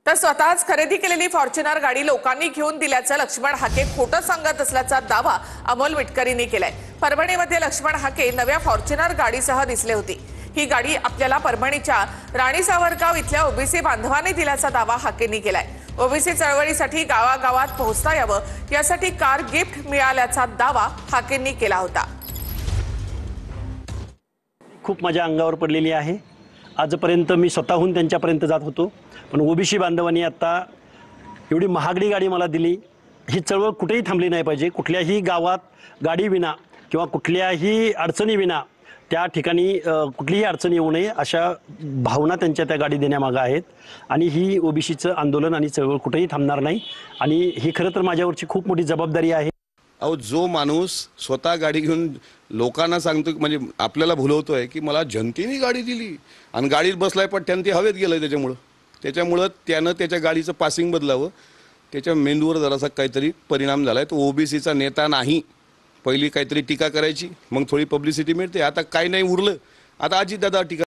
तर स्वतःच खरेदी केलेली फॉर्च्युनर गाडी लोकांनी घेऊन दिल्याचं लक्ष्मण हाके खोटं सांगत असल्याचा दावा अमोल मिटकरींनी केलाय। परभणीमध्ये लक्ष्मण हाके नव्या फॉर्च्युनर गाडीसह दिसले होते। ही गाडी आपल्याला परभणीच्या राणी सावरगाव इथल्या ओबीसी बांधवांनी दिल्याचा दावा हाकेंनी केलाय। ओबीसी चळवळीसाठी गावागावात पोहोचता यावं यासाठी कार गिफ्ट मिळाल्याचा दावा हाकेंनी केला होता। खूप माझ्या अंगावर पडलेली आहे। आजपर्यंत मी स्वतःहून त्यांच्यापर्यंत जात होतो, पण ओबीसी बांधवांनी आता एवढी महागडी गाडी मला दिली। ही चळवळ कुठेही थांबली नाही पाहिजे। कुठल्याही गावात गाडी विना किंवा कुठल्याही अडचणी विना त्या ठिकाणी कुठलीही अडचण येऊ नये अशा भावना त्यांच्या त्या गाडी देण्यामागे आहेत। आणि ही ओबीसीचं आंदोलन आणि चळवळ कुठेही थांबणार नाही आणि ही खरं तर माझ्यावरची खूप मोठी जबाबदारी आहे। अहो, जो माणूस स्वतः गाडी घेऊन लोकांना सांगतो म्हणजे आपल्याला भुलवतोय की मला जनतेने गाडी दिली आणि गाडीत बसलाय पण त्यांनी हवेत गेलंय, त्याच्यामुळं त्यानं त्याच्या गाडीचं पासिंग बदलावं, त्याच्या मेंदूवर जरासा काहीतरी परिणाम झालाय। तो ओबीसीचा नेता नाही। पहिली काहीतरी टीका करायची, मग थोडी पब्लिसिटी मिळते, आता काही नाही उरलं, आता अजितदादा टीका